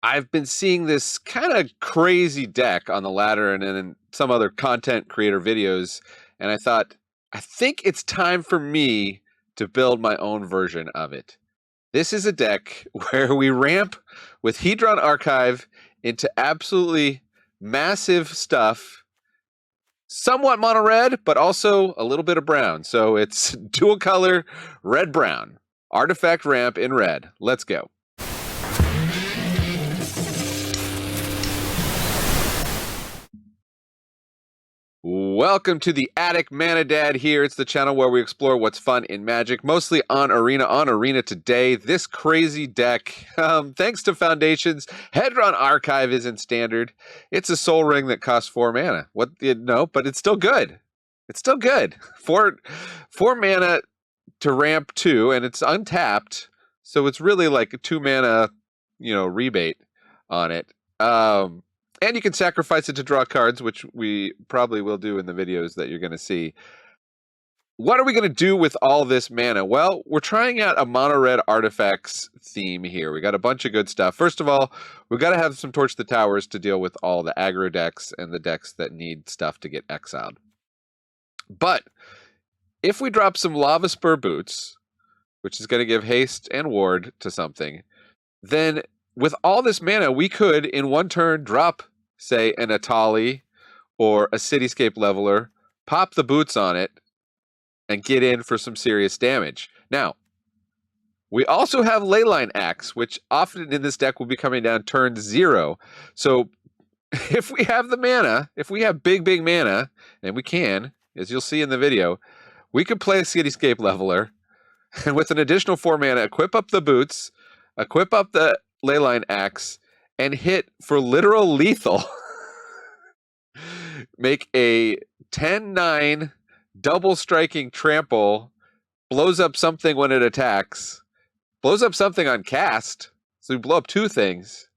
I've been seeing this kind of crazy deck on the ladder and in some other content creator videos, and I thought, I think it's time for me to build my own version of it. This is a deck where we ramp with Hedron Archive into absolutely massive stuff, somewhat mono red, but also a little bit of brown. So it's dual color red brown. Artifact ramp in red. Let's go. Welcome to the Attic. ManaDad here. It's the channel where we explore what's fun in Magic, mostly on Arena. On Arena today, this crazy deck, thanks to Foundations, Hedron Archive is in Standard. It's a Soul Ring that costs 4 mana. What you know, but it's still good. It's still good. Four mana to ramp 2, and it's untapped, so it's really like a 2 mana, rebate on it. And you can sacrifice it to draw cards, which we probably will do in the videos that you're going to see. What are we going to do with all this mana? Well, we're trying out a mono red artifacts theme here. We got a bunch of good stuff. First of all, we've got to have some Torch the Towers to deal with all the aggro decks and the decks that need stuff to get exiled. But if we drop some Lava Spur Boots, which is going to give haste and ward to something, then with all this mana, we could, in one turn, drop, say, an Atali or a Cityscape Leveler, pop the boots on it, and get in for some serious damage. Now, we also have Leyline Axe, which often in this deck will be coming down turn 0. So if we have the mana, if we have big mana, and we can, as you'll see in the video, we could play a Cityscape Leveler, and with an additional 4 mana, equip up the boots, equip up the Leyline Axe, and hit for literal lethal. Make a 10-9 double striking trample, blows up something when it attacks, blows up something on cast, so we blow up 2 things,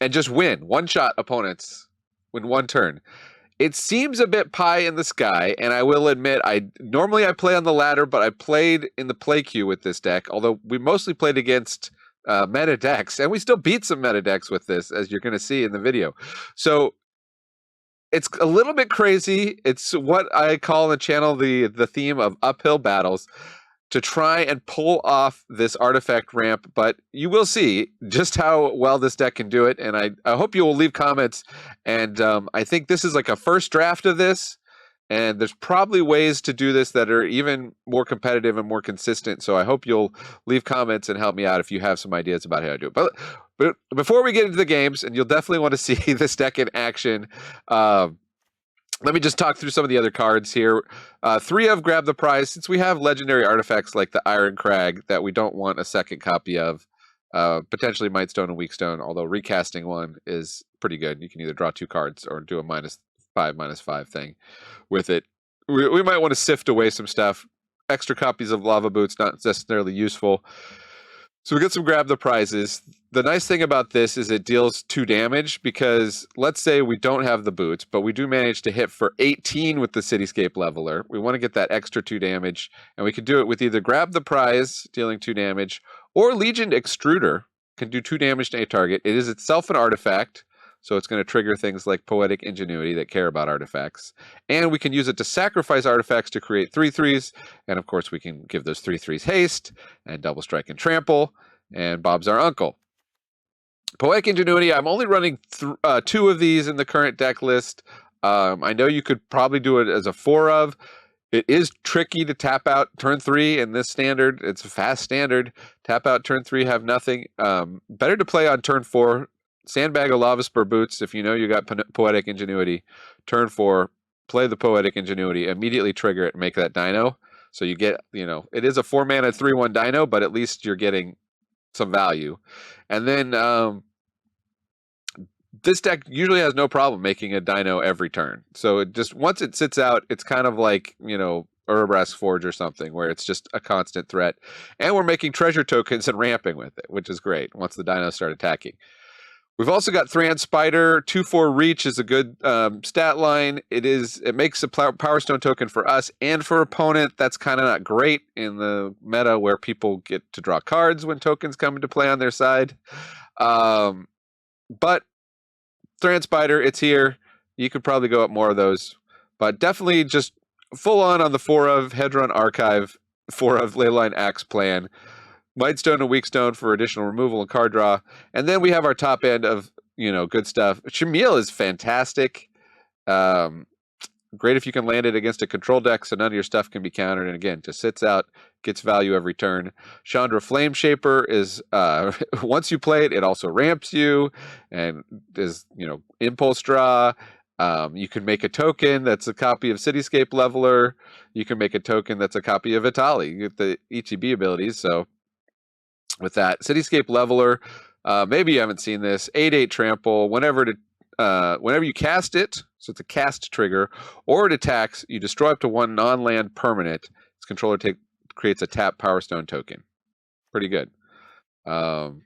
and just win. One-shot opponents in 1 turn. It seems a bit pie in the sky, and I will admit, normally I play on the ladder, but I played in the play queue with this deck, although we mostly played against meta decks, and we still beat some meta decks with this, as you're going to see in the video. So it's a little bit crazy. It's what I call in the channel the theme of uphill battles to try and pull off this artifact ramp, but you will see just how well this deck can do it, and I hope you will leave comments, and I think this is like a first draft of this, and there's probably ways to do this that are even more competitive and more consistent. So I hope you'll leave comments and help me out if you have some ideas about how to do it. But before we get into the games, and you'll definitely want to see this deck in action, let me just talk through some of the other cards here. 3 of Grab the Prize, since we have legendary artifacts like the Iron Crag that we don't want a second copy of. Potentially Mightstone and Weakstone, although recasting one is pretty good. You can either draw 2 cards or do a -5/-5 thing with it. We might want to sift away some stuff. Extra copies of Lava Boots, not necessarily useful. So we get some Grab the Prizes. The nice thing about this is it deals 2 damage, because let's say we don't have the boots, but we do manage to hit for 18 with the Cityscape Leveler. We want to get that extra 2 damage, and we can do it with either Grab the Prize, dealing 2 damage, or Legioned Extruder, can do 2 damage to a target. It is itself an artifact, so it's going to trigger things like Poetic Ingenuity that care about artifacts. And we can use it to sacrifice artifacts to create 3/3. And of course, we can give those 3/3 haste and double strike and trample. And Bob's our uncle. Poetic Ingenuity, I'm only running 2 of these in the current deck list. I know you could probably do it as a 4 of. It is tricky to tap out turn 3 in this standard. It's a fast standard. Tap out turn 3, have nothing. Better to play on turn 4. Sandbag a Lava Spur Boots if you know you got Poetic Ingenuity. Turn 4, play the Poetic Ingenuity, immediately trigger it and make that dino. So you get, it is a 4 mana 3/1 dino, but at least you're getting some value. And then this deck usually has no problem making a dino every turn. So it just, once it sits out, it's kind of like, Urabrask Forge or something, where it's just a constant threat. And we're making treasure tokens and ramping with it, which is great once the dinos start attacking. We've also got Thran Spider. 2/4 reach is a good stat line. It makes a Power Stone token for us and for opponent. That's kind of not great in the meta where people get to draw cards when tokens come into play on their side. But Thran-Spider, it's here. You could probably go up more of those. But definitely just full on the 4 of Hedron Archive, 4 of Leyline Axe plan. Mightstone and Weakstone for additional removal and card draw. And then we have our top end of, good stuff. Chimil is fantastic. Great if you can land it against a control deck so none of your stuff can be countered. And again, just sits out, gets value every turn. Chandra Flameshaper is, once you play it, it also ramps you and is, impulse draw. You can make a token that's a copy of Cityscape Leveler. You can make a token that's a copy of Vitali. You get the ETB abilities. So with that, Cityscape Leveler, maybe you haven't seen this, 8/8 trample. Whenever you cast it, so it's a cast trigger, or it attacks, you destroy up to 1 non-land permanent. Its controller creates a tap Power Stone token. Pretty good. And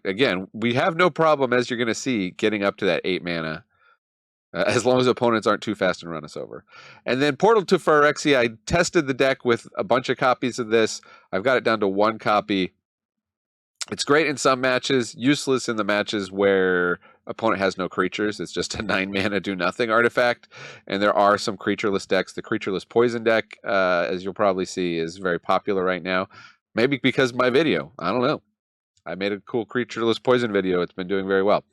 again, we have no problem, as you're going to see, getting up to that 8 mana, as long as opponents aren't too fast and run us over. And then Portal to Phyrexia, I tested the deck with a bunch of copies of this. I've got it down to 1 copy. It's great in some matches, useless in the matches where opponent has no creatures. It's just a 9 mana do nothing artifact. And there are some creatureless decks. The creatureless poison deck, as you'll probably see, is very popular right now. Maybe because of my video. I don't know. I made a cool creatureless poison video. It's been doing very well.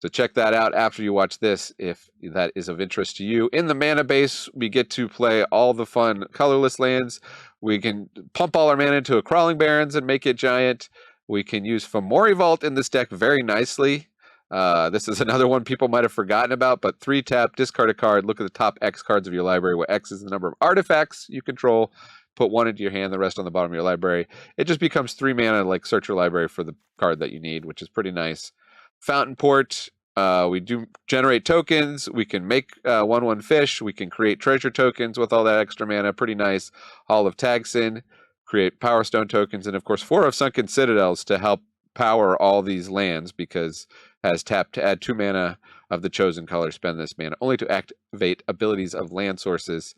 So check that out after you watch this if that is of interest to you. In the mana base, we get to play all the fun colorless lands. We can pump all our mana into a Crawling Barrens and make it giant. We can use Fomori Vault in this deck very nicely. This is another one people might have forgotten about, but 3 tap, discard a card, look at the top X cards of your library, where X is the number of artifacts you control. Put 1 into your hand, the rest on the bottom of your library. It just becomes 3 mana, like search your library for the card that you need, which is pretty nice. Fountain Port, we do generate tokens. We can make 1/1 fish. We can create treasure tokens with all that extra mana. Pretty nice. Hall of Tagsin, create Power Stone tokens, and of course 4 of Sunken Citadels to help power all these lands, because has tapped to add 2 mana of the chosen color. Spend this mana only to activate abilities of land sources.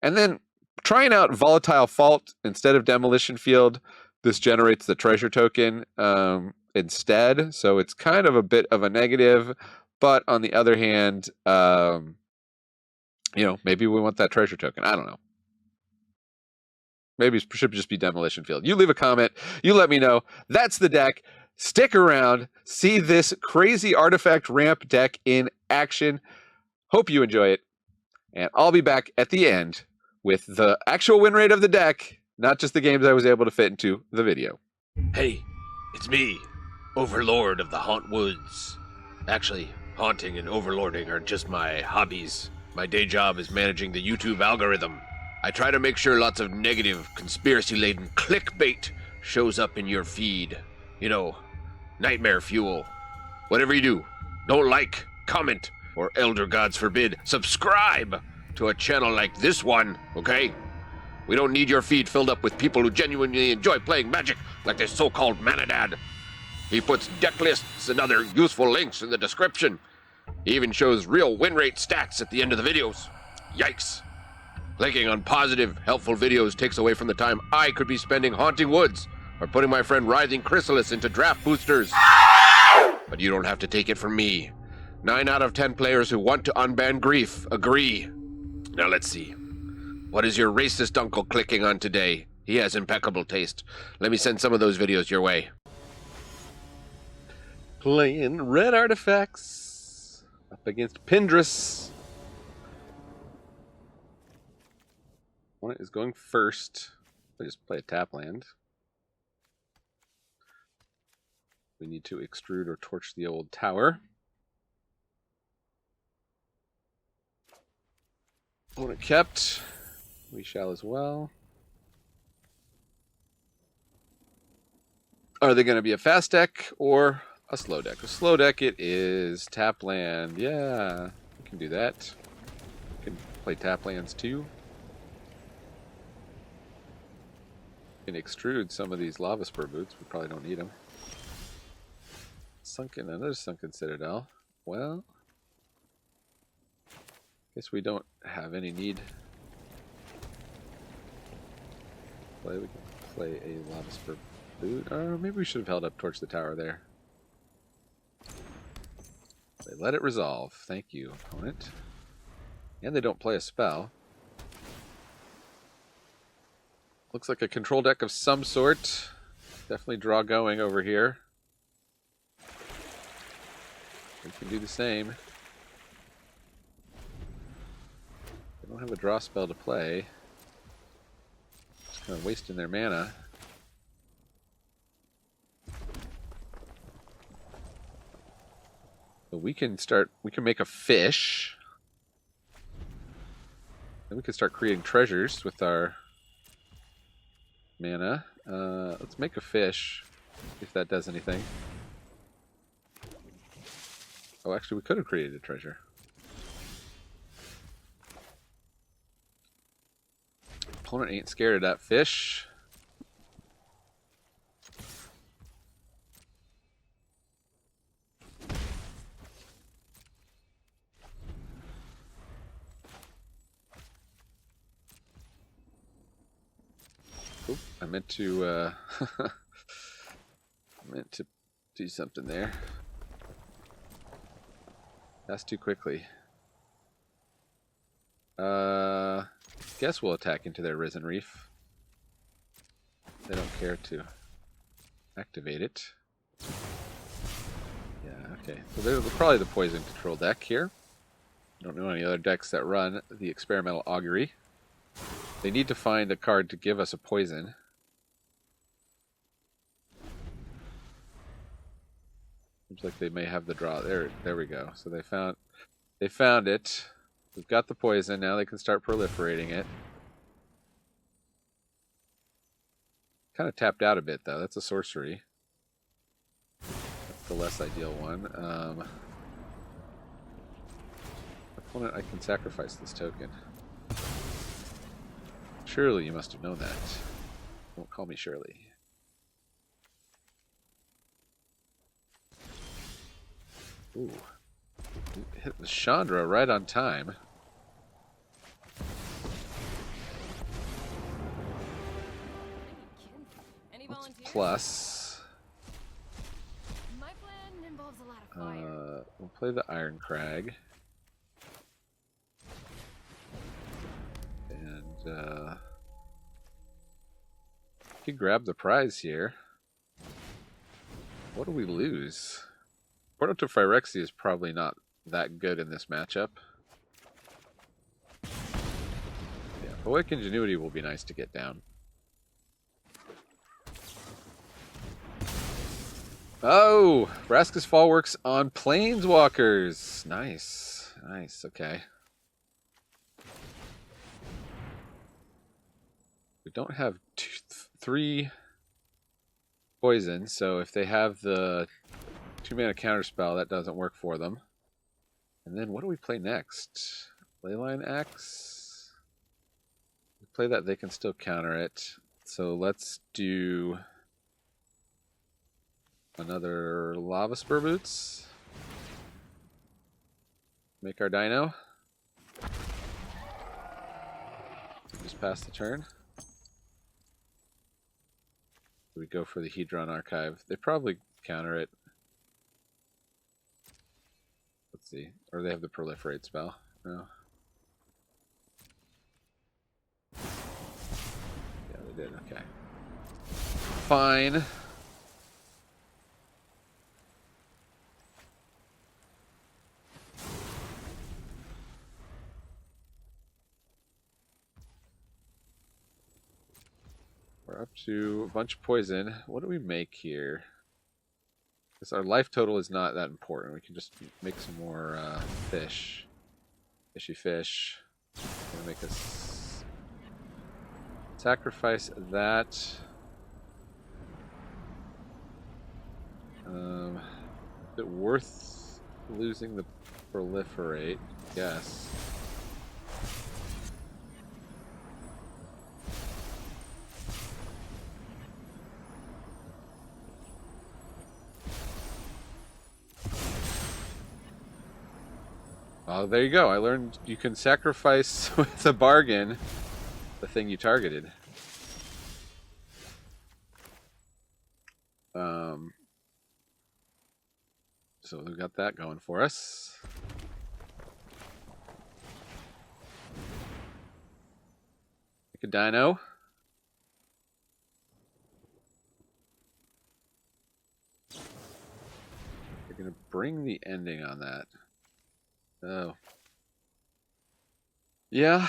And then trying out Volatile Fault instead of Demolition Field. This generates the treasure token instead, so it's kind of a bit of a negative. But on the other hand, maybe we want that treasure token. I don't know. Maybe it should just be Demolition Field. You leave a comment. You let me know. That's the deck. Stick around. See this crazy artifact ramp deck in action. Hope you enjoy it. And I'll be back at the end with the actual win rate of the deck, not just the games I was able to fit into the video. Hey, it's me, Overlord of the Hauntwoods. Actually, haunting and overlording are just my hobbies. My day job is managing the YouTube algorithm. I try to make sure lots of negative, conspiracy-laden clickbait shows up in your feed. Nightmare fuel. Whatever you do, don't like, comment, or elder gods forbid, subscribe to a channel like this one, okay? We don't need your feed filled up with people who genuinely enjoy playing Magic like this so-called ManaDad. He puts deck lists and other useful links in the description. He even shows real win rate stats at the end of the videos. Yikes. Clicking on positive, helpful videos takes away from the time I could be spending haunting woods or putting my friend Writhing Chrysalis into draft boosters. But you don't have to take it from me. 9 out of 10 players who want to unban grief agree. Now let's see. What is your racist uncle clicking on today? He has impeccable taste. Let me send some of those videos your way. Playing red artifacts up against Pindris. One is going first. I just play a tap land. We need to extrude or torch the old tower. Opponent kept. We shall as well. Are they going to be a fast deck or a slow deck? A slow deck it is. Tap land. Yeah, we can do that. We can play tap lands too. We can extrude some of these lava spur boots. We probably don't need them. Another sunken citadel. Well, guess we don't have any need. We can play a lava spur boot. Or maybe we should have held up torch the tower there. They let it resolve. Thank you, opponent. And they don't play a spell. Looks like a control deck of some sort. Definitely draw going over here. We can do the same. They don't have a draw spell to play. Just kind of wasting their mana. But we can make a fish. Then we can start creating treasures with our mana. Let's make a fish, if that does anything. Oh, actually, we could have created a treasure. Opponent ain't scared of that fish. Oop, I meant to do something there. That's too quickly. Guess we'll attack into their Risen Reef. They don't care to activate it. Yeah, okay. So they're probably the poison control deck here. I don't know any other decks that run the Experimental Augury. They need to find a card to give us a poison. Seems like they may have the draw. There we go. So they found it. We've got the poison. Now they can start proliferating it. Kind of tapped out a bit though. That's a sorcery. That's the less ideal one. Opponent, I can sacrifice this token. Surely you must have known that. Don't call me Shirley. Ooh. Hit the Chandra right on time. Plus. My plan involves a lot of fire. We'll play the Iron Crag. And we can grab the prize here. What do we lose? Portal to Phyrexia is probably not that good in this matchup. Yeah, Poetic Ingenuity will be nice to get down. Oh! Vraska's Fall works on Planeswalkers! Nice. Nice, okay. We don't have 3 poison, so if they have the 2-mana counterspell, that doesn't work for them. And then what do we play next? Leyline Axe? We play that, they can still counter it. So let's do another Lava Spur Boots. Make our dino. Just pass the turn. We go for the Hedron Archive. They probably counter it. Let's see. Or they have the Proliferate spell. No. Yeah, they did. Okay. Fine. We're up to a bunch of poison. What do we make here? Because our life total is not that important. We can just make some more fish. Fishy fish. Gonna make us sacrifice that. Is it worth losing the proliferate? Yes. Oh, there you go. I learned you can sacrifice with a bargain the thing you targeted. So we've got that going for us. Pick a dino. They're going to bring the ending on that. Oh. Yeah.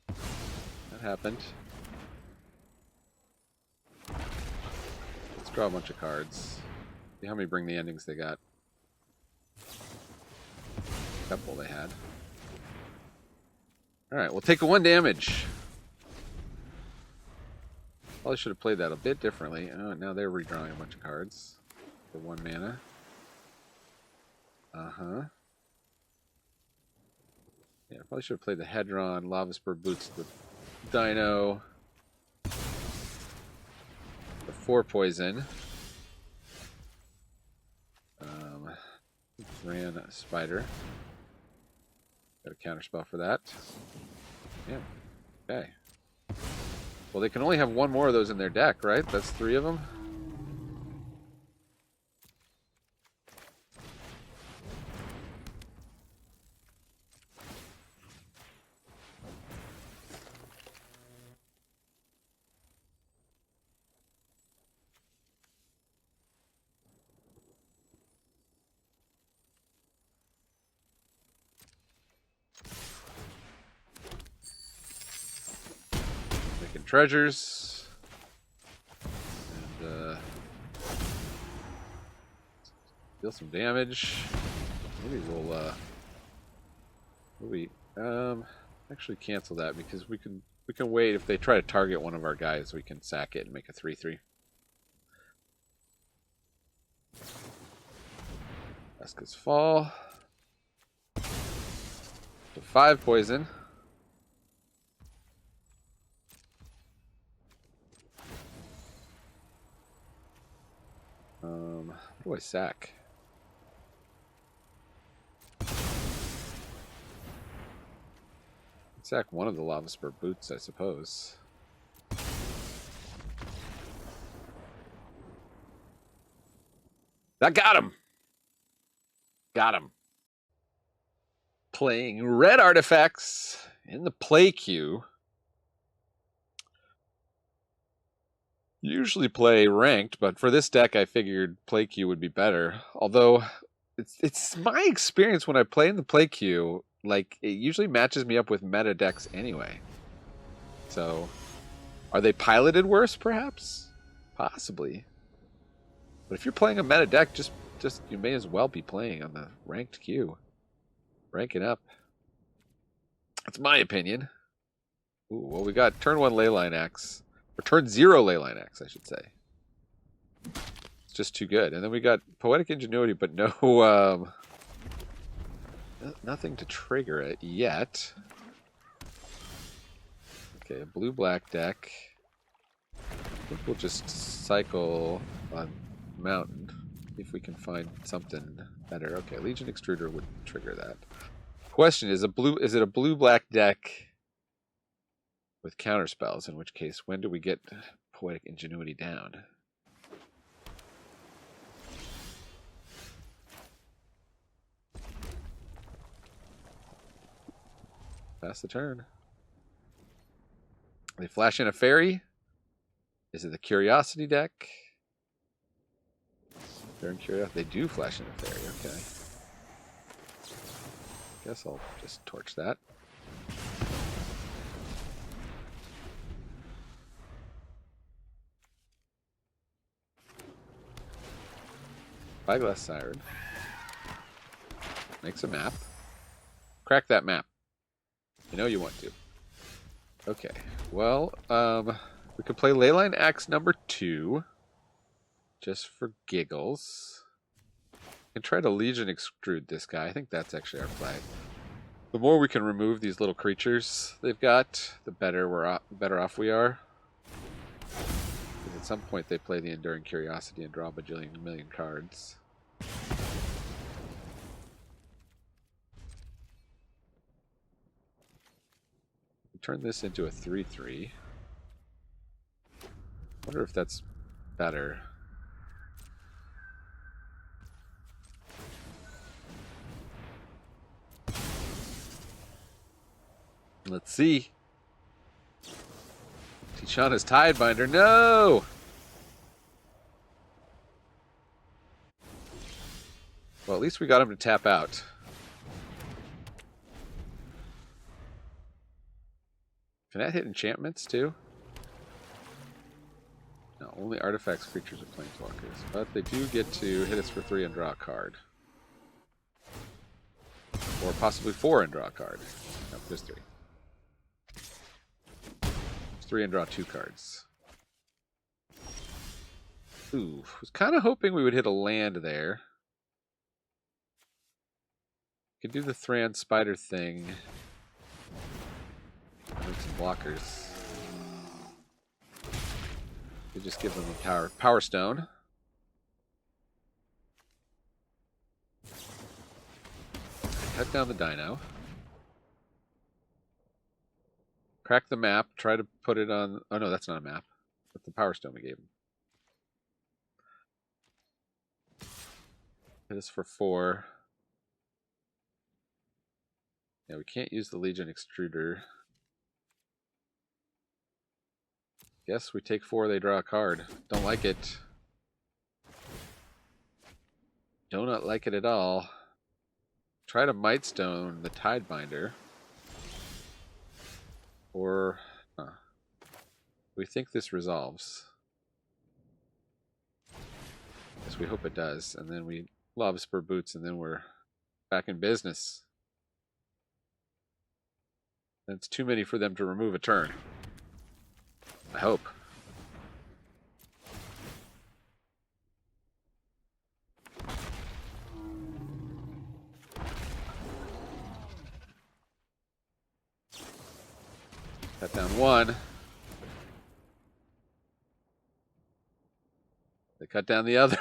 That happened. Let's draw a bunch of cards. See how many bring the endings they got. A couple they had. Alright, we'll take a 1 damage. Probably should have played that a bit differently. Oh, now they're redrawing a bunch of cards. For 1 mana. Uh-huh. Yeah, probably should have played the Hedron, Lava Spur Boots, the Dino, the 4 poison. Ran a Spider. Got a counterspell for that. Yeah. Okay. Well, they can only have 1 more of those in their deck, right? That's 3 of them. Treasures and deal some damage. Maybe we'll actually cancel that because we can wait. If they try to target one of our guys, we can sack it and make a 3/3. Eska's Fall. So 5 poison. What do I sack? Sack one of the Lava Spur Boots, I suppose. That got him! Got him. Playing red artifacts in the play queue. Usually play ranked, but for this deck I figured play queue would be better. Although it's my experience when I play in the play queue, like it usually matches me up with meta decks anyway. So are they piloted worse perhaps? Possibly. But if you're playing a meta deck, just you may as well be playing on the ranked queue. Rank it up. That's my opinion. Ooh, well we got turn 1 Leyline Axe. Or turn 0 Leyline Axe, I should say. It's just too good. And then we got Poetic Ingenuity, but no, nothing to trigger it yet. Okay, a blue-black deck. I think we'll just cycle on Mountain. See if we can find something better. Okay, Legion Extruder would trigger that. Question is it a blue-black deck with counterspells, in which case, when do we get Poetic Ingenuity down? Pass the turn. They flash in a fairy? Is it the Curiosity deck? They do flash in a fairy, okay. Guess I'll just torch that. Spyglass Siren. Makes a map. Crack that map. You know you want to. Okay. Well, we could play Leyline Axe number 2. Just for giggles. And try to Legion Extrude this guy. I think that's actually our play. The more we can remove these little creatures they've got, the better better off we are. At some point they play the Enduring Curiosity and draw a bajillion million cards. Turn this into a 3/3. Wonder if that's better. Let's see. Tishana's Tidebinder. No! Well, at least we got him to tap out. Can that hit enchantments too? No, only artifacts, creatures, or planeswalkers. But they do get to hit us for 3 and draw a card. Or possibly 4 and draw a card. No, just 3. It's 3 and draw 2 cards. Ooh, was kind of hoping we would hit a land there. Could do the Thran Spider thing. Make some blockers. We just give them a power stone. Cut down the dino. Crack the map. Try to put it on. Oh no, that's not a map. That's the power stone we gave him. Hit us for 4. Yeah, we can't use the Legion Extruder. Guess we take 4, they draw a card. Don't like it. Do not like it at all. Try to Mightstone the Tidebinder. Or, we think this resolves. Yes, we hope it does. And then we Lava Spur Boots, and then we're back in business. That's too many for them to remove a turn. I hope. Cut down 1. They cut down the other.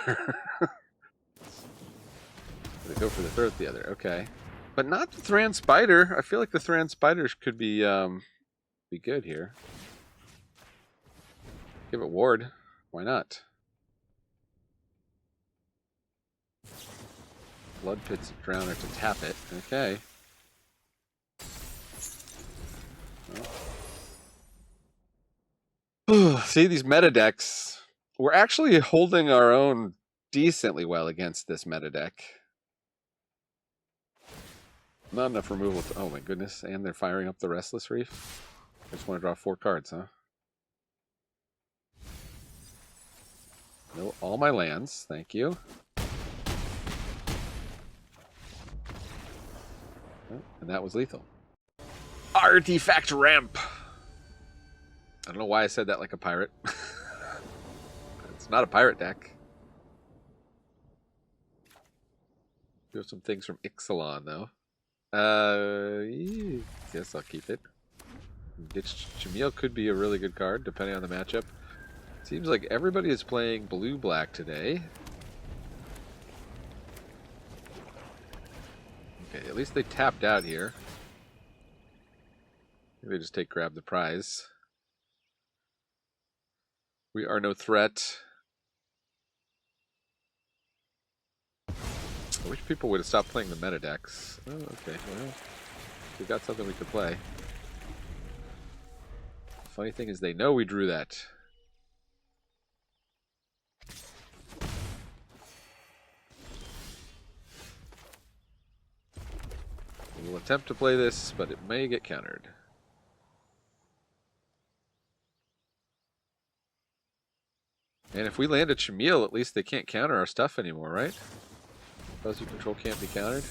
They go for the third the other. Okay. But not the Thran Spider. I feel like the Thran Spiders could be good here. Give it Ward. Why not? Blood Pit's Drowner to tap it. Okay. Well. See, these meta decks. We're actually holding our own decently well against this meta deck. Not enough removal. Oh my goodness. And they're firing up the Restless Reef. I just want to draw 4 cards, huh? No, all my lands. Thank you. Oh, and that was lethal. Artifact Ramp. I don't know why I said that like a pirate. It's not a pirate deck. Do have some things from Ixalan, though. Guess I'll keep it. Ditch Chimil could be a really good card, depending on the matchup. Seems like everybody is playing blue-black today. Okay, at least they tapped out here. Maybe they just grab the prize. We are no threat. I wish people would have stopped playing the meta decks. Oh, okay. Well, we got something we could play. The funny thing is they know we drew that. We'll attempt to play this, but it may get countered. And if we land a Chimil, at least they can't counter our stuff anymore, right? Those you control can't be countered.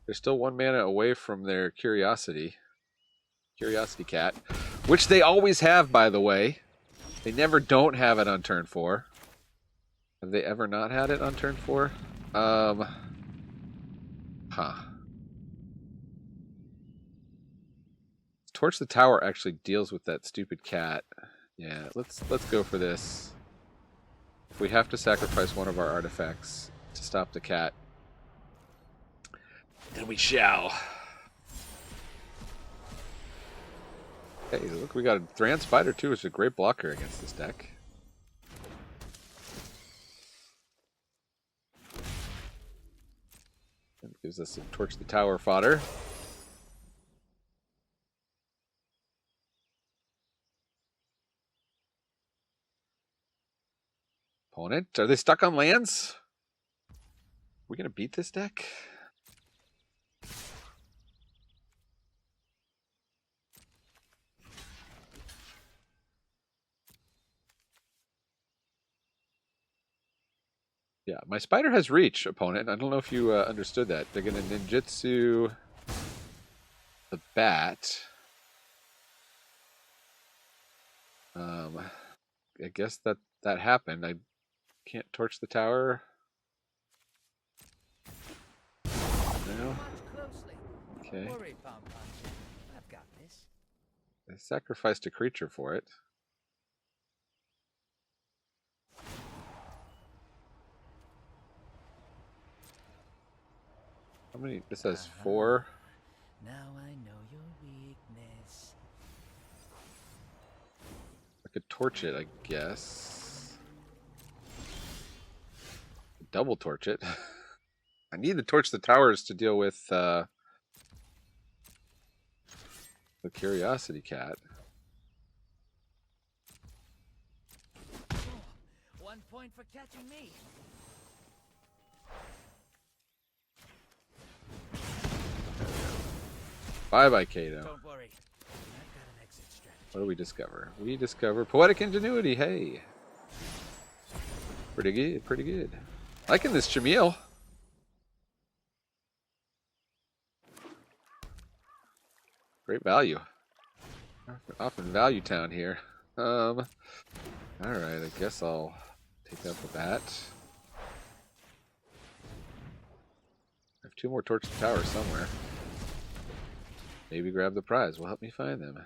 They're still 1 mana away from their Curiosity Cat, which they always have, by the way. They never don't have it on turn 4. Have they ever not had it on turn 4? Torch the Tower actually deals with that stupid cat. Yeah, let's go for this. If we have to sacrifice one of our artifacts to stop the cat, then we shall. Hey, look, we got a Thran Spider too, which is a great blocker against this deck. It gives us some Torch the Tower fodder. opponent. Are they stuck on lands? We gonna beat this deck? Yeah, my spider has reach, opponent. I don't know if you understood that. They're gonna ninjutsu the bat. I guess that happened. I can't torch the tower. No. Okay. I sacrificed a creature for it. How many? This has 4. Now I know your weakness. I could torch it, I guess. Double torch it. I need to torch the towers to deal with the Curiosity Cat. Oh, 1 point for catching me. Bye-bye, Kato. Don't worry. I've got an exit strategy. What do we discover? We discover Poetic Ingenuity. Hey. Pretty good, pretty good. Liking this Chimil. Great value. Often value town here. Alright, I guess I'll take out the bat. I have 2 more torches towers somewhere. Maybe grab the prize will help me find them.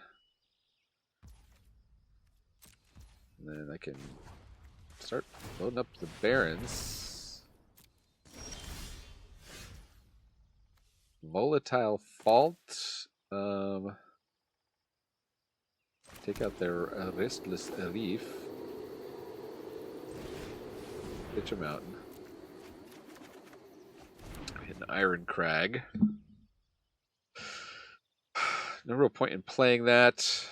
And then I can start loading up the Barrens. Volatile Fault. Take out their Restless Reef. Ditch a mountain. Hit an Iron Crag. No real point in playing that.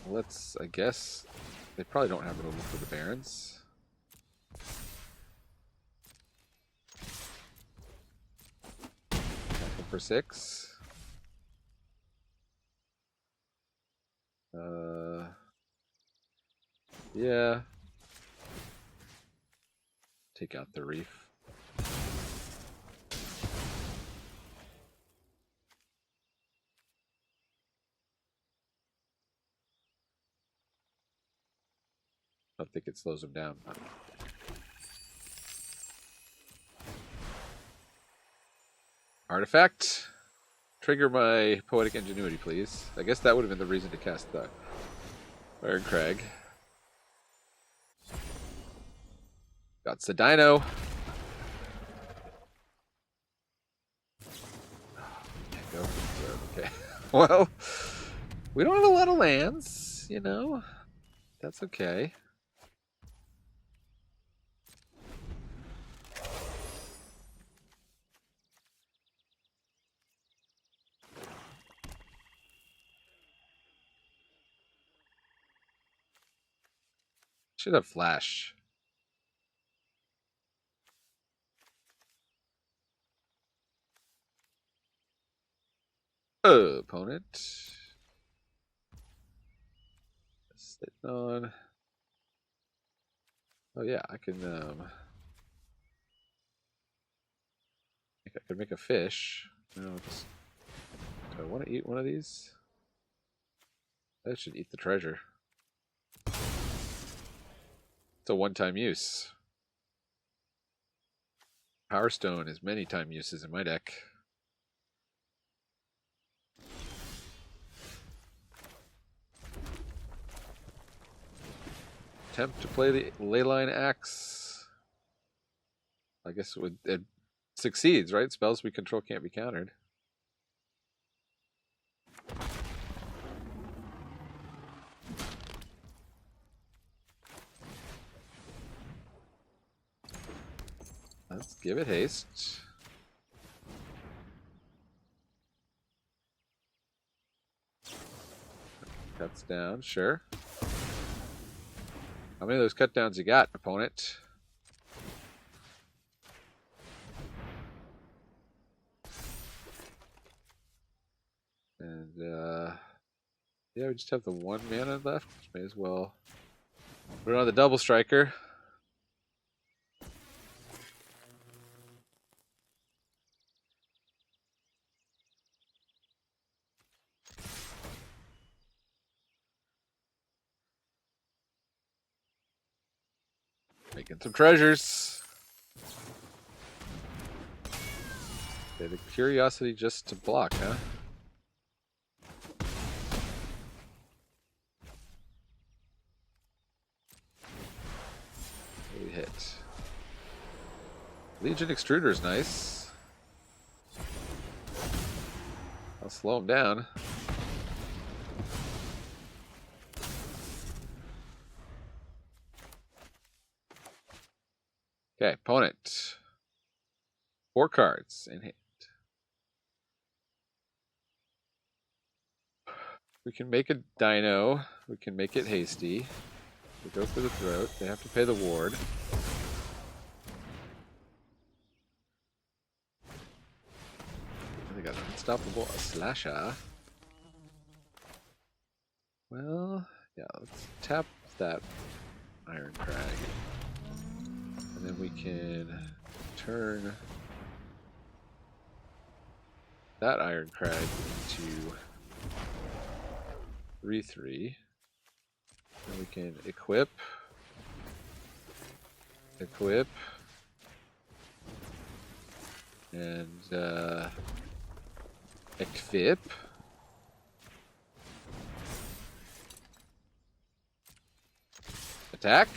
Let's, I guess, they probably don't have removal for the Barrens. Attack them for 6. Yeah. Take out the reef. I don't think it slows them down. Artifact. Trigger my Poetic Ingenuity, please. I guess that would have been the reason to cast the Iron Crag. Got Sedino. Can't go. Okay. Well, we don't have a lot of lands, you know. That's okay. Should have flash. Opponent. Sitting on. Oh yeah, I can I could make a fish. No, just, do I want to eat one of these? I should eat the treasure. It's a one-time use. Power Stone is many time uses in my deck. Attempt to play the Leyline Axe. I guess it succeeds, right? Spells we control can't be countered. Let's give it haste. Cuts down, sure. How many of those cut downs you got, opponent? Yeah, we just have the 1 mana left. May as well put it on the Double Striker. Making some treasures. Okay, the curiosity just to block, huh? We hit. Legion Extruder is nice. I'll slow him down. Okay, opponent. 4 cards in hand. We can make a dino. We can make it hasty. We go for the throat. They have to pay the ward. They got an unstoppable slasher. Well, yeah, let's tap that Iron Crag. And then we can turn that Iron Crag into 3/3. And we can equip, and equip. Attack.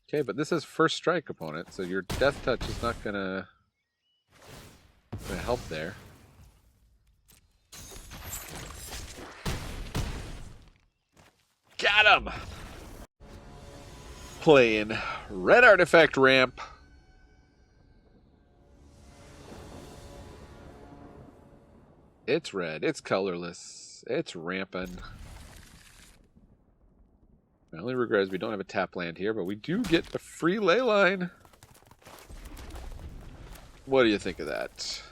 Okay, but this is first strike, opponent, so your death touch is not gonna help there. Got him! Playing red artifact ramp. It's red, it's colorless, it's ramping. My only regret is we don't have a tap land here, but we do get a free ley line. What do you think of that?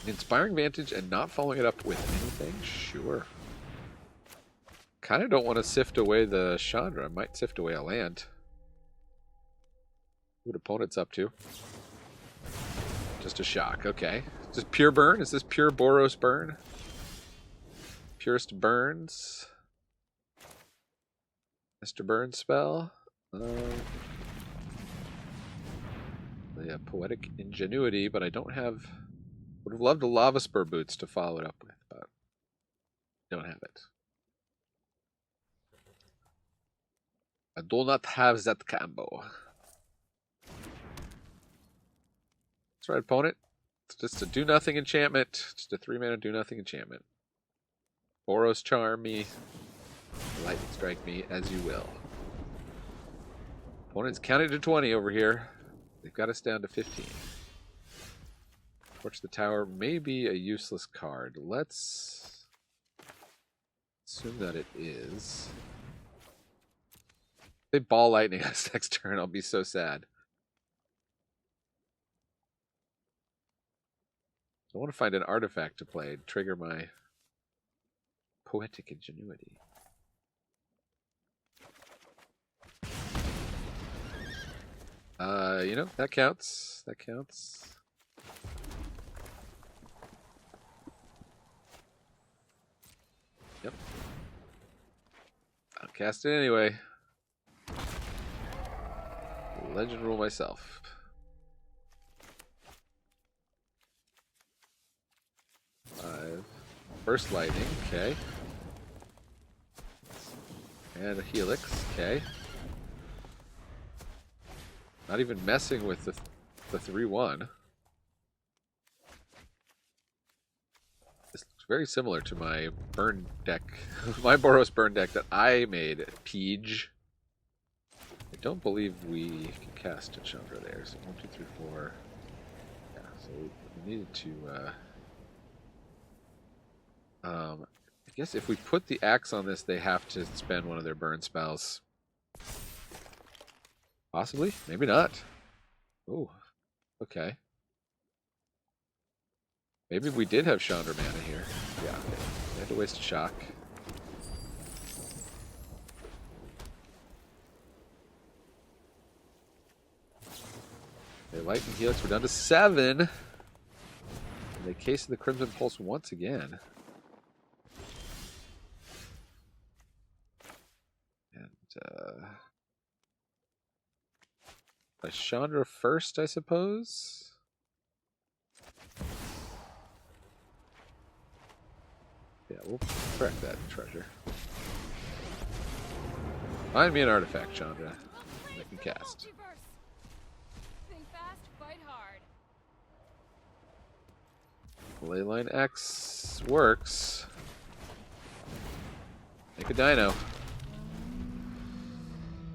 Inspiring Vantage and not following it up with anything? Sure. Kind of don't want to sift away the Chandra. I might sift away a land. What opponent's up to? Just a shock. Okay. Is this pure burn? Is this pure Boros burn? Purest Burns. Mr. Burns spell. Yeah, Poetic Ingenuity, but I don't have... Would have loved a Lava Spur Boots to follow it up with, but don't have it. I do not have that combo. That's right, opponent. It's just a do-nothing enchantment. Just a 3-mana do-nothing enchantment. Boros charm me. Lightning strike me as you will. Opponent's counting to 20 over here. They've got us down to 15. Torch the Tower may be a useless card. Let's assume that it is. If they ball lightning us next turn, I'll be so sad. I want to find an artifact to play and trigger my Poetic Ingenuity. You know, that counts. That counts. Yep. I'll cast it anyway. Legend rule myself. First lightning, okay. And a helix, okay. Not even messing with the 3/1. This looks very similar to my burn deck, my Boros burn deck that I made at Peach. I don't believe we can cast a Chandra there. So 1, 2, 3, 4. Yeah, so we needed to. I guess if we put the axe on this, they have to spend one of their burn spells. Possibly, maybe not. Oh, okay. Maybe we did have Chandra mana here. Yeah, okay. We had to waste a shock. Okay, Lightning Helix, we're down to 7. And they case the Crimson Pulse once again. And, by Chandra first, I suppose? Yeah, we'll correct that treasure. Find me an artifact, Chandra. I can cast. Think fast, fight hard. Leyline X works. Make a dino.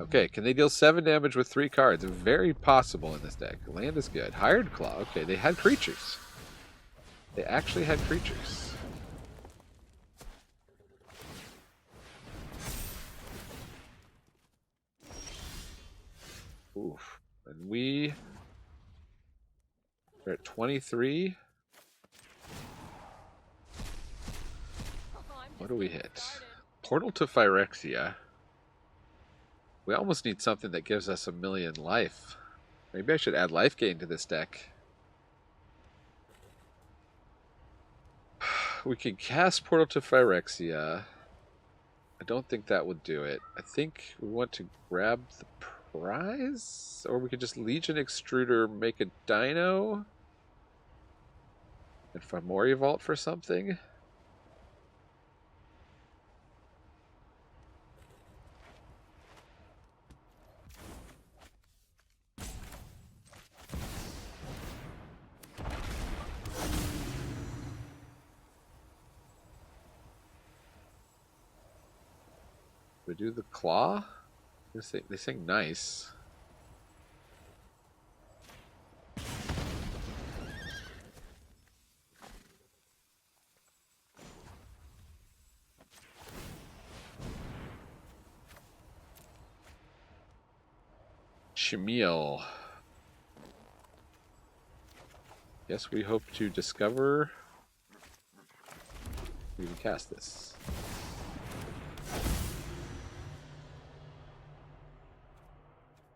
Okay, can they deal 7 damage with 3 cards? Very possible in this deck. Land is good. Hired Claw. Okay, they had creatures. They actually had creatures. Oof. And we're at 23. What do we hit? Portal to Phyrexia. We almost need something that gives us 1,000,000 life. Maybe I should add life gain to this deck. We can cast Portal to Phyrexia. I don't think that would do it. I think we want to grab the prize? Or we could just Legion Extruder, make a dino? And Fimori Vault for something? We do the claw? They sing nice. Chimil. Guess we hope to discover we can cast this.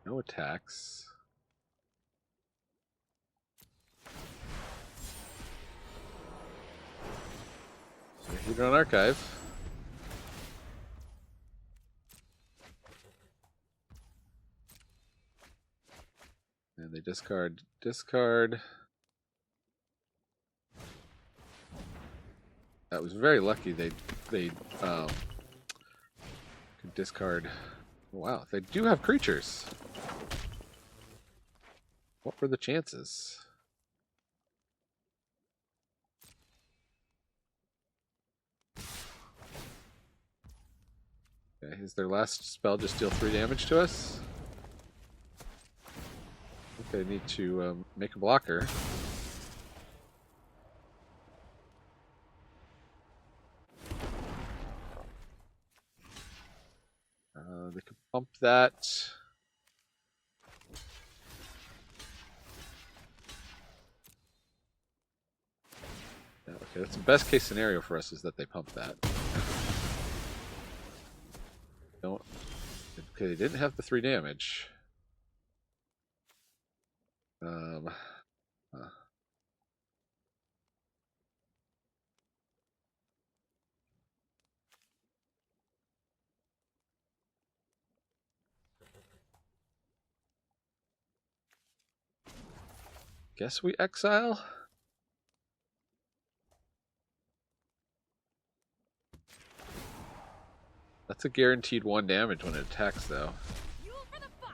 No attacks. Hedron Archive. And they discard. That was very lucky. They could discard. Wow, they do have creatures. What were the chances? Okay, is their last spell just deal 3 damage to us? Okay, need to make a blocker. They could pump that. Yeah, okay, that's the best case scenario for us is that they pump that. Don't. Okay, they didn't have the 3 damage. Guess we exile? That's a guaranteed 1 damage when it attacks, though. Fuel for the fire.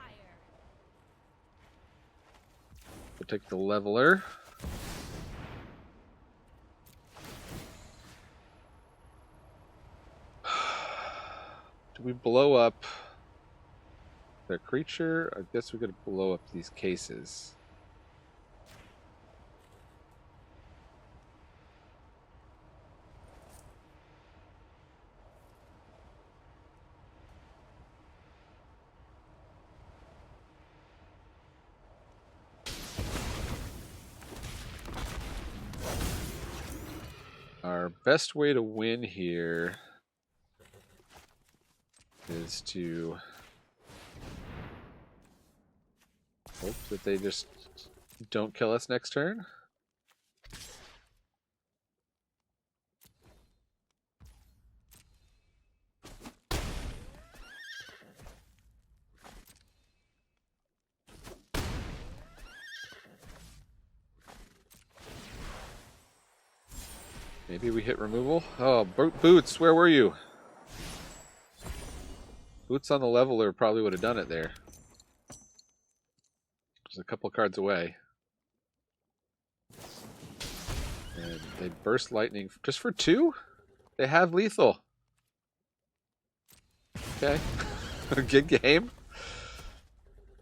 We'll take the Leveler. Do we blow up their creature? I guess we could blow up these cases. Our best way to win here is to hope that they just don't kill us next turn. Maybe we hit removal. Oh, Boots, where were you? Boots on the Leveler probably would have done it there. Just a couple cards away. And they burst lightning just for 2? They have lethal. Okay. Good game.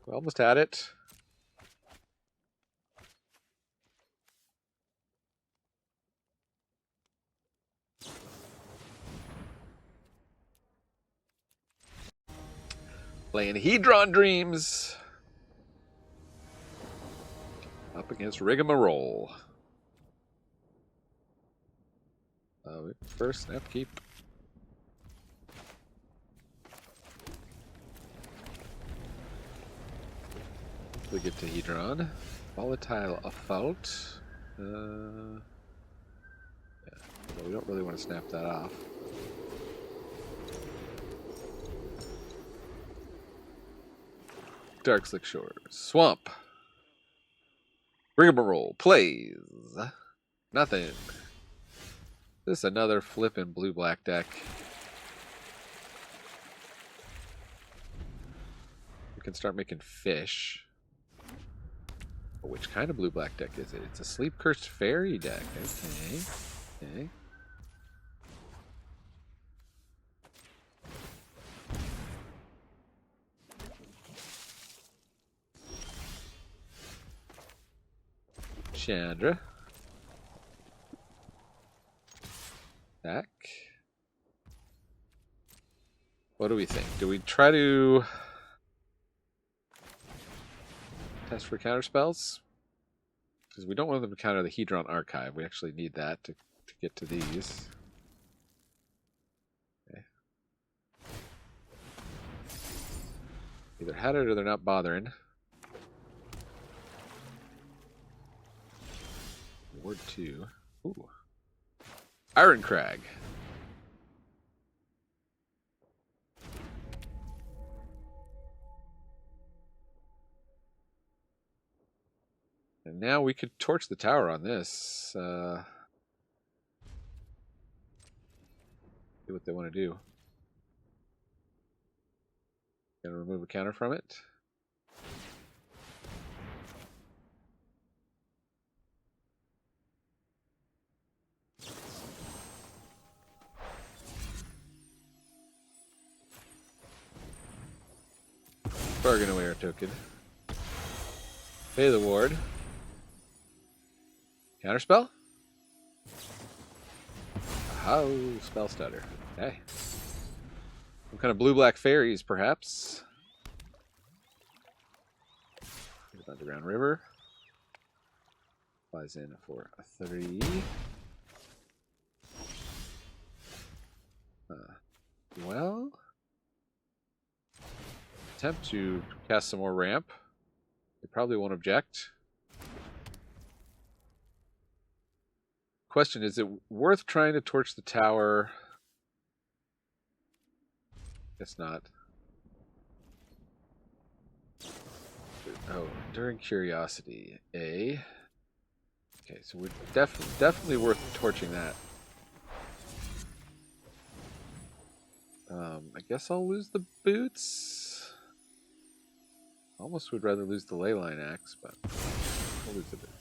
We almost had it. Playing Hedron Dreams. Up against Rigmarole. First snap keep. We get to Hedron. Volatile Assault. Yeah. Well, we don't really want to snap that off. Dark Slick Shores. Swamp. Rigmarole plays nothing. This is another flippin' blue-black deck. We can start making fish. But which kind of blue-black deck is it? It's a Sleep-Cursed Fairy deck. Okay. Okay. Chandra. Back. What do we think? Do we try to test for counter spells? Because we don't want them to counter the Hedron Archive. We actually need that to get to these. Okay. Either had it or they're not bothering. Ward 2. Ooh. Iron Crag. And now we could torch the tower on this. See what they want to do. Gonna remove a counter from it. Bargain away our token. Pay the ward. Counterspell? Oh, spell stutter. Okay. Some kind of blue-black fairies, perhaps. Underground River. Flies in for a 3. Well... attempt to cast some more ramp. They probably won't object. Question, is it worth trying to torch the tower? Guess not. Oh, during Curiosity. Okay, so we're definitely worth torching that. I guess I'll lose the boots. Almost would rather lose the Leyline Axe, but we'll lose the boots.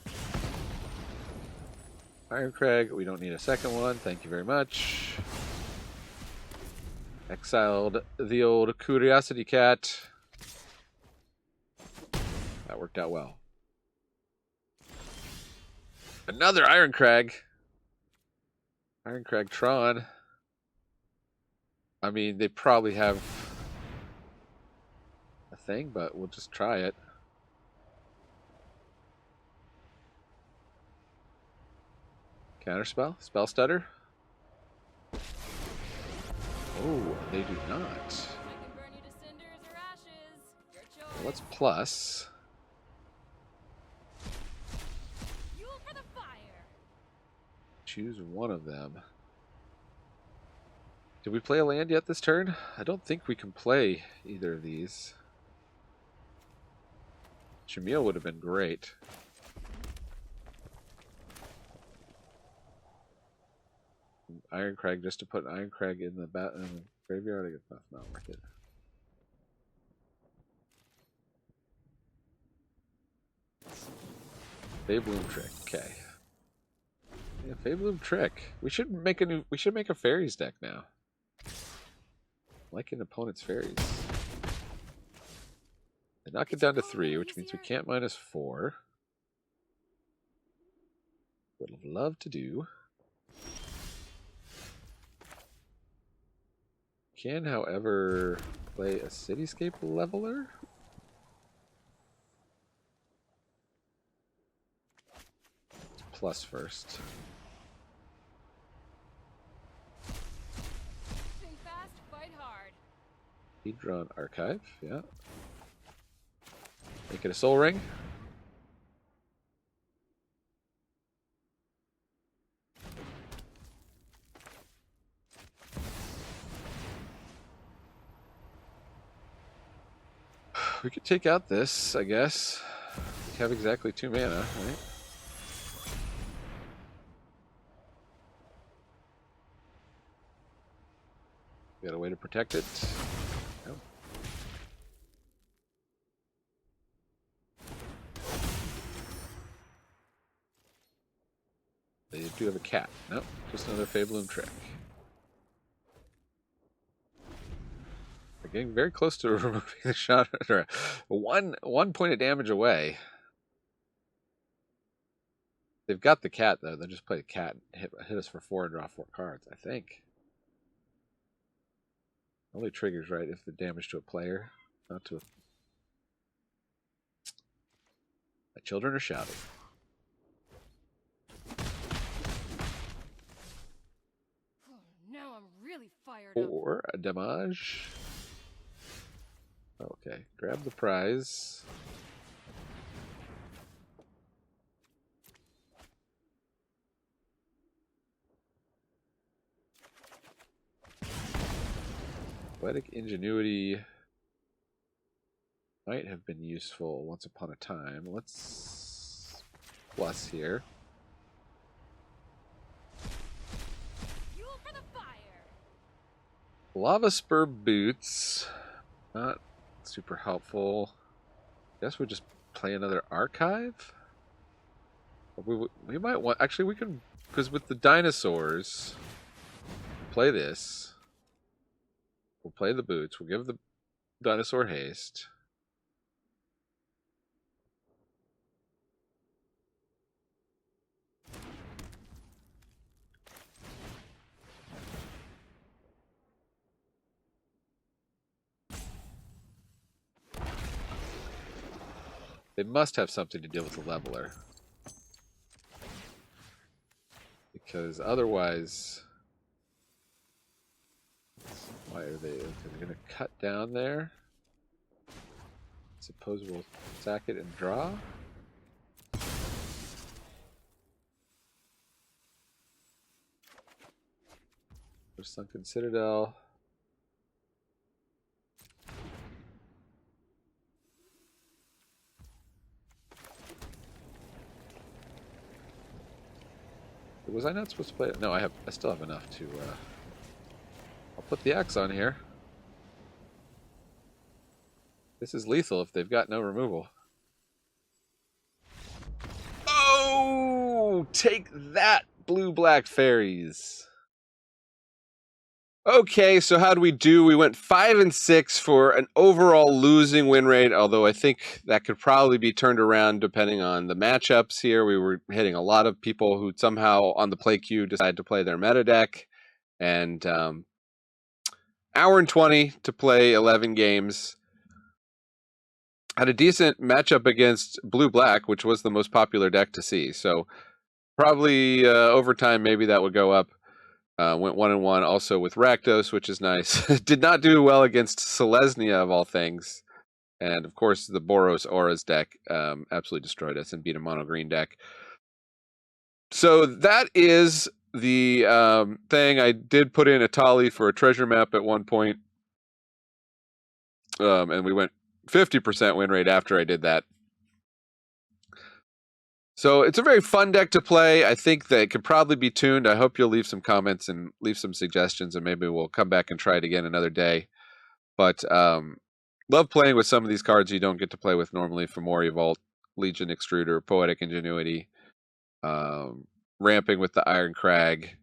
Iron Crag, we don't need a second one. Thank you very much. Exiled the old Curiosity Cat. That worked out well. Another Iron Crag. Iron Crag Tron. I mean, they probably have a thing, but we'll just try it. Counterspell? Spell stutter? Oh, they do not. I can burn you to cinders or ashes. Your choice. Well, let's plus. Fuel for the fire. Choose one of them. Did we play a land yet this turn? I don't think we can play either of these. Chimil would have been great. Iron Crag, just to put an Iron Crag in the graveyard, I guess that's not worth it. Faebloom Trick, okay. Yeah, Faebloom Trick. We should make a fairies deck now. Like an opponent's fairies. They knock it down to 3, which means we can't -4. Would have loved to do. Can, however, play a Cityscape Leveler. Plus first. Think fast, fight hard. Hedron Archive, yeah. Make it a Soul Ring. We could take out this, I guess. We have exactly 2 mana, right? Got a way to protect it. No. They do have a cat. Nope, just another Faebloom Trick. We're getting very close to removing the Chandra. One point of damage away. They've got the cat though. They'll just play the cat and hit us for 4 and draw 4 cards, I think. Only triggers right if the damage to a player, not to a... My children are shouting. Now I'm really fired up. Or a damage. Okay, grab the prize. Poetic Ingenuity might have been useful once upon a time. Let's plus here. Fuel for the fire. Lava Spur Boots. Not super helpful. Guess we just play another Archive? We might want... Actually, we can... Because with the dinosaurs... Play this. We'll play the boots. We'll give the dinosaur haste. They must have something to deal with the leveler. Because otherwise... Why are they going to cut down there? Suppose we'll sack it and draw. There's Sunken Citadel. Was I not supposed to play it? No, I still have enough to... I'll put the axe on here. This is lethal if they've got no removal. Oh! Take that, blue-black fairies. Okay, so how do we do? We went 5 and 6 for an overall losing win rate, although I think that could probably be turned around depending on the matchups here. We were hitting a lot of people who somehow on the play queue decided to play their meta deck. And hour and 20 to play 11 games. Had a decent matchup against blue-black, which was the most popular deck to see. So probably over time, maybe that would go up. Went 1-1 also with Rakdos, which is nice. Did not do well against Selesnya of all things. And of course, the Boros Auras deck absolutely destroyed us and beat a mono green deck. So that is the thing. I did put in a tally for a treasure map at one point. And we went 50% win rate after I did that. So it's a very fun deck to play. I think that it could probably be tuned. I hope you'll leave some comments and leave some suggestions, and maybe we'll come back and try it again another day. But love playing with some of these cards you don't get to play with normally: Fomori Vault, Legion Extruder, Poetic Ingenuity, ramping with the Iron Crag.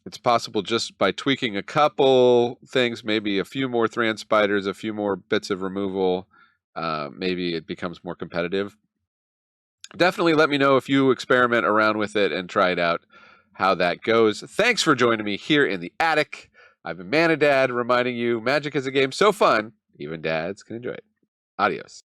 It's possible just by tweaking a couple things, maybe a few more Thran Spiders, a few more bits of removal, maybe it becomes more competitive. Definitely let me know if you experiment around with it and try it out, how that goes. Thanks for joining me here in the attic. I've been ManaDad, reminding you Magic is a game so fun, even dads can enjoy it. Adios.